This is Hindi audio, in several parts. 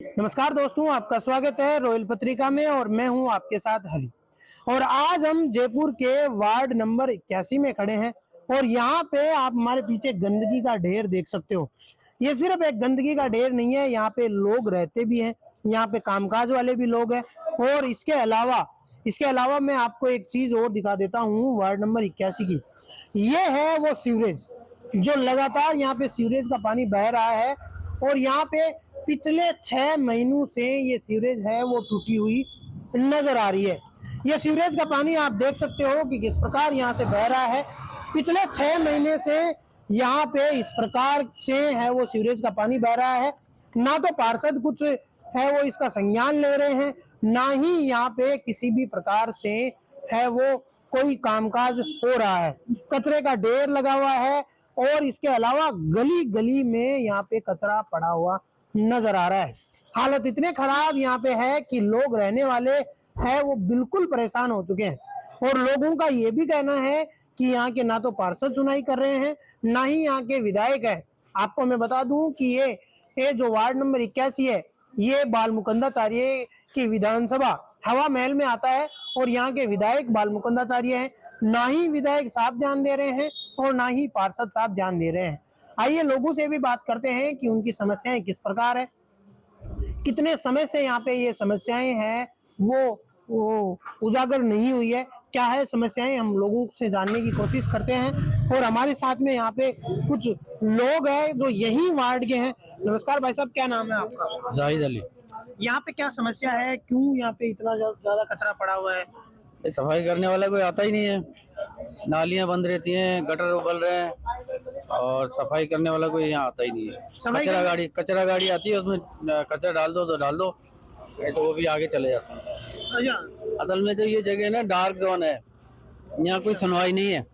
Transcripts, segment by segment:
नमस्कार दोस्तों, आपका स्वागत है रॉयल पत्रिका में और मैं हूं आपके साथ हरी। और आज हम जयपुर के वार्ड नंबर 81 में खड़े हैं और यहाँ पे आप हमारे पीछे गंदगी का ढेर देख सकते हो। ये सिर्फ एक गंदगी का ढेर नहीं है, यहाँ पे लोग रहते भी हैं, यहाँ पे कामकाज वाले भी लोग हैं। और इसके अलावा मैं आपको एक चीज और दिखा देता हूँ वार्ड नंबर 81 की। ये है वो सीवरेज, जो लगातार यहाँ पे सीवरेज का पानी बह रहा है और यहाँ पे पिछले 6 महीनों से ये सीवरेज है वो टूटी हुई नजर आ रही है। ये सीवरेज का पानी आप देख सकते हो कि किस प्रकार यहाँ से बह रहा है। पिछले 6 महीने से यहाँ पे इस प्रकार से है वो सीवरेज का पानी बह रहा है। ना तो पार्षद कुछ है वो इसका संज्ञान ले रहे हैं, ना ही यहाँ पे किसी भी प्रकार से है वो कोई कामकाज हो रहा है। कचरे का ढेर लगा हुआ है और इसके अलावा गली गली में यहाँ पे कचरा पड़ा हुआ नजर आ रहा है। हालत इतने खराब यहाँ पे है कि लोग रहने वाले हैं वो बिल्कुल परेशान हो चुके हैं। और लोगों का ये भी कहना है कि यहाँ के ना तो पार्षद सुनाई कर रहे हैं, ना ही यहाँ के विधायक है। आपको मैं बता दूं कि ये जो वार्ड नंबर 81 है, ये बाल मुकुंदाचार्य की विधानसभा हवा महल में आता है और यहाँ के विधायक बाल मुकुंदाचार्य हैं। ना ही विधायक साहब ध्यान दे रहे हैं और ना ही पार्षद साहब ध्यान दे रहे हैं। आइए लोगों से भी बात करते हैं कि उनकी समस्याएं किस प्रकार है, कितने समय से यहाँ पे ये समस्याएं हैं वो उजागर नहीं हुई है, क्या है समस्याएं, हम लोगों से जानने की कोशिश करते हैं। और हमारे साथ में यहाँ पे कुछ लोग हैं जो यही वार्ड के हैं। नमस्कार भाई साहब, क्या नाम है आपका? जाहिद अली। यहाँ पे क्या समस्या है, क्यों यहाँ पे इतना ज्यादा कचरा पड़ा हुआ है? सफाई करने वाला कोई आता ही नहीं है, नालियां बंद रहती हैं, गटर उबल रहे हैं और सफाई करने वाला कोई यहाँ आता ही नहीं है। कचरा गाड़ी आती है, उसमें कचरा डाल दो तो डाल दो, तो वो भी आगे चले जाते हैं। असल में तो ये जगह ना डार्क जोन है, यहाँ कोई सुनवाई नहीं है।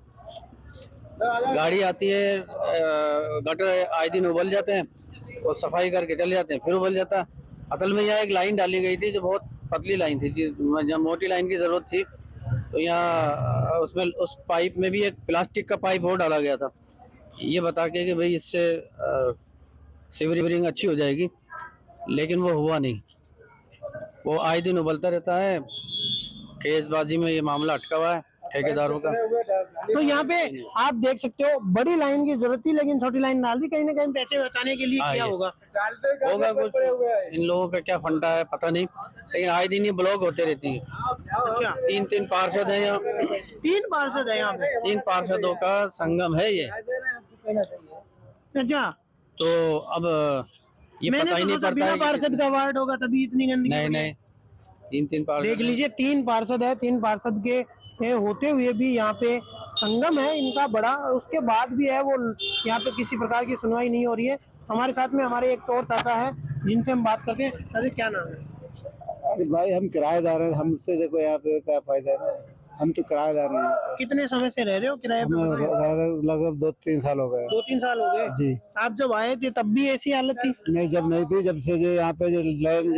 गाड़ी आती है, गटर आए दिन उबल जाते हैं और सफाई करके चले जाते हैं, फिर उबल जाता है। असल में यहाँ एक लाइन डाली गई थी जो बहुत पतली लाइन थी, जब मोटी लाइन की जरूरत थी तो यहाँ उसमें उस पाइप में भी एक प्लास्टिक का पाइप और डाला गया था, ये बता के कि भाई इससे सीवरेज अच्छी हो जाएगी, लेकिन वो हुआ नहीं। वो आए दिन उबलता रहता है। केसबाजी में ये मामला अटका हुआ है ठेकेदारों का। तो यहाँ पे आप देख सकते हो बड़ी लाइन की जरूरत थी, लेकिन छोटी लाइन डाल दी, कहीं ना कहीं पैसे बचाने के लिए किया होगा कुछ। इन लोगों का क्या फंडा है पता नहीं, लेकिन आए दिन ये ब्लॉक होते रहती है। अच्छा, तीन पार्षद है यहाँ। 3 पार्षद है यहाँ पे? 3 पार्षदों का संगम है ये। अच्छा, तो अब ये पता ही नहीं पड़ता बिना पार्षद का वार्ड होगा तभी इतनी गंदगी। नहीं, 3 पार्षद देख लीजिए, 3 पार्षद है। 3 पार्षद के होते हुए भी यहाँ पे संगम है इनका बड़ा, उसके बाद भी है वो यहाँ पे किसी प्रकार की सुनवाई नहीं हो रही है। हमारे साथ में हमारे एक और चाचा है जिनसे हम बात करते हैं। अरे क्या नाम है? अरे भाई, हम किराएदार हैं, हमसे देखो यहाँ पे क्या फायदा है, हम तो किराएदार हैं। कितने समय से रह रहे हो किराए पे? लगभग 2-3 साल हो गए। 2-3 साल हो गए जी। आप जब आए थे तब भी ऐसी हालत थी? नहीं, जब नहीं थी, जब से जो यहाँ पे जो लाइन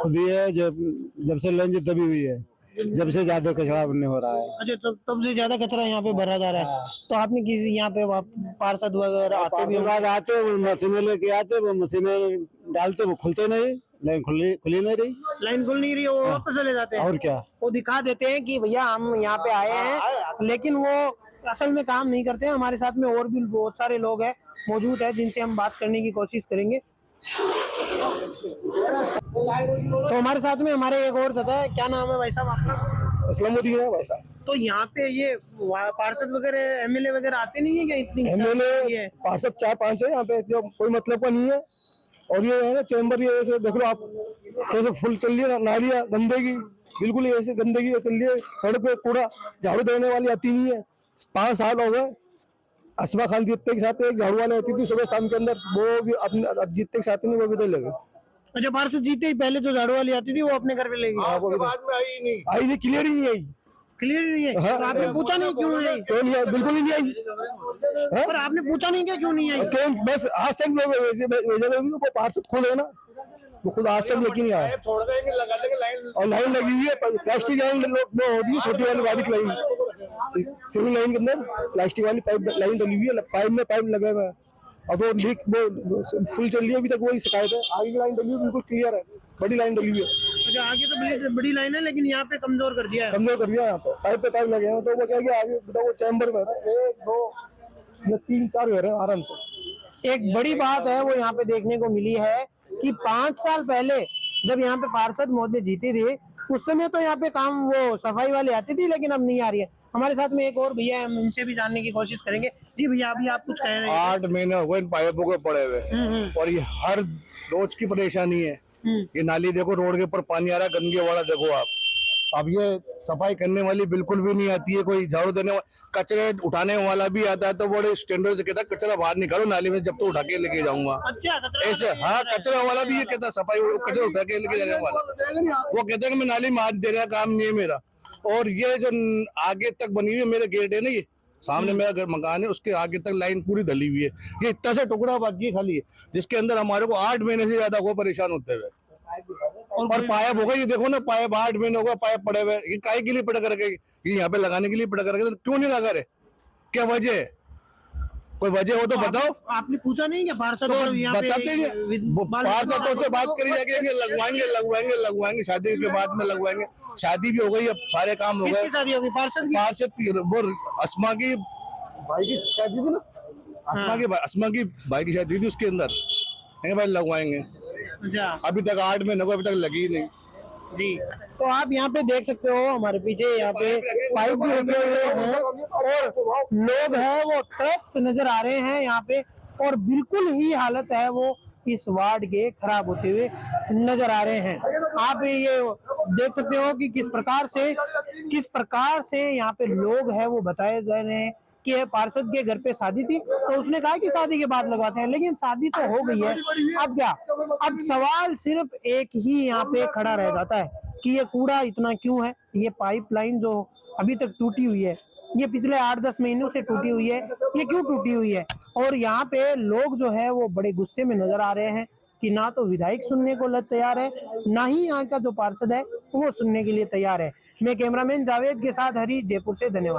खुदी है, जब से लाइन दबी हुई है, जब से ज्यादा कचरा बनने हो रहा है। अच्छा, तब से ज्यादा कचरा यहाँ पे भरा जा रहा है। तो आपने किसी यहाँ पे पार्षद वगैरह आते भी आते, वो मशीनें लेके आते, वो मशीनें डालते, वो खुलते नहीं, लाइन खुली नहीं रही, लाइन खुल नहीं रही, वो वापस चले जाते हैं। और क्या, वो दिखा देते हैं कि भैया हम यहाँ पे आए हैं, लेकिन वो असल में काम नहीं करते हैं। हमारे साथ में और भी बहुत सारे लोग हैं मौजूद है जिनसे हम बात करने की कोशिश करेंगे। तो हमारे साथ में हमारे एक और चाचा है। क्या नाम है भाई साहब आपका? असलमुद्दीन है भाई साहब। तो यहाँ पे ये पार्षद वगैरह एमएलए वगैरह आते नहीं है क्या? इतनी एमएलए पार्षद 4-5 है यहाँ पे, जो कोई मतलब का नहीं है। और ये है ना चैम्बर, ये ऐसे देख लो आप, कैसे फुल चल रही है, नालियाँ गंदगी, बिल्कुल ऐसे गंदगी चल रही है। सड़क पे कूड़ा झाड़ू देने वाली आती नहीं है। 5 साल हो गए। असमा खान जीतते के साथ एक झाड़ू वाले आती थी सुबह शाम के अंदर, वो भी अपने जीतते के साथ नहीं, वो भी तो लगे। अच्छा, पार्षद जीते ही पहले जो झाड़ू वाली आती थी वो अपने घर पे ले गई, बाद में आई नहीं, क्लियर ही नहीं आई। क्लियर नहीं है? हाँ, तो आपने पूछा नहीं क्यों नहीं आई? क्यों नहीं आई? बिल्कुल ही नहीं आई। पर आपने पूछा नहीं क्या क्यों नहीं आई? क्यों? बस आज तक वैसे पार्षद खुद है ना, वो खुद आज तक लेकिन नहीं आया। छोड़ देंगे, लगा देंगे लाइन, और लाइन लगी हुई है, प्लास्टिक लाइन वो होती है, छोटी वाली बारीक लाइन, सिविल लाइन के अंदर प्लास्टिक वाली पाइप लाइन डली हुई है, पाइप में पाइप लगा हुआ है। और तो लीक वो फुल चल रही है, अभी तक वही शिकायत है। आगे की लाइन डली हुई बिल्कुल क्लियर है, बड़ी लाइन डली हुई है। अच्छा, आगे तो बड़ी लाइन है, लेकिन यहाँ पे कमजोर कर दिया है। कमजोर कर दिया यहाँ पे पाइप लगे हैं, तो वो क्या है कि आगे वो चैम्बर में 1 2 या 3 4 घर है आराम से। एक बड़ी बात है वो यहाँ पे देखने को मिली है कि 5 साल पहले जब यहाँ पे पार्षद महोदय जीते थे, उस समय तो यहाँ पे काम वो सफाई वाले आती थी, लेकिन अब नहीं आ रही है। हमारे साथ में एक और भैया है, हम उनसे भी जानने की कोशिश करेंगे। जी भैया, अभी आप कुछ कह रहे हैं? 8 महीने हो गए इन पाइपों के पड़े हुए और ये हर रोज की परेशानी है। ये नाली देखो, रोड के ऊपर पानी आ रहा है, गंदगी वाला देखो आप। अब ये सफाई करने वाली बिल्कुल भी नहीं आती है, कोई झाड़ू देने वाला, कचरे उठाने वाला भी आता है तो बड़े स्टैंडर्ड से कहता है कचरा बाहर निकालो नाली में, जब तो उठा के लेके जाऊंगा। अच्छा, कचरा ऐसे हाँ, कचरा वाला भी ये कहता है सफाई कचरा उठा के लेके जाने वाला, वो कहता है कि मैं नाली में हाथ देने का काम नहीं है मेरा। और ये जो आगे तक बनी हुई है, मेरे गेट है ना, ये सामने मेरा घर मकान है, उसके आगे तक लाइन पूरी धली हुई है। ये इतना सा टुकड़ा बाकी है खाली है, जिसके अंदर हमारे को 8 महीने से ज्यादा को परेशान होते हुए। और पाइप होगा, ये देखो ना, पाइप 8 महीने होगा पाइप पड़े हुए। ये काहे के लिए पड़ा करके, ये यहाँ पे लगाने के लिए पड़ा करके, क्यों नहीं लगा रहे? क्या वजह है? कोई वजह हो तो बताओ। आपने पूछा नहीं क्या पार्षद तो और यहाँ पे बताते हैं, पार्षदों से बात करी जाके लगवाएंगे, शादी के बाद में लगवाएंगे। शादी भी हो गई, अब सारे काम हो किसकी गए। शादी होगी? पार्षद की? वो अस्मा की भाई की शादी थी ना, अस्मा की भाई की शादी थी, उसके अंदर भाई लगवाएंगे। अच्छा, अभी तक 8 महीने को अभी तक लगी नहीं। जी। तो आप यहाँ पे देख सकते हो, हमारे पीछे यहाँ पे पाइप भी लगे हुए हैं और लोग हैं वो त्रस्त नजर आ रहे हैं यहाँ पे, और बिल्कुल ही हालत है वो इस वार्ड के खराब होते हुए नजर आ रहे हैं। आप ये देख सकते हो कि किस प्रकार से यहाँ पे लोग हैं वो बताए जा रहे हैं कि पार्षद के घर पे शादी थी, तो उसने कहा कि शादी के बाद लगवाते हैं, लेकिन शादी तो हो गई है। अब क्या? अब सवाल सिर्फ एक ही यहाँ पे खड़ा रह जाता है कि ये कूड़ा इतना क्यों है। ये पाइपलाइन जो अभी तक टूटी हुई है, ये पिछले 8-10 महीनों से टूटी हुई है, ये क्यों टूटी हुई है? और यहाँ पे लोग जो है वो बड़े गुस्से में नजर आ रहे हैं कि ना तो विधायक सुनने को तैयार है, ना ही यहाँ का जो पार्षद है वो सुनने के लिए तैयार है। मैं कैमरामैन जावेद के साथ हरी, जयपुर से। धन्यवाद।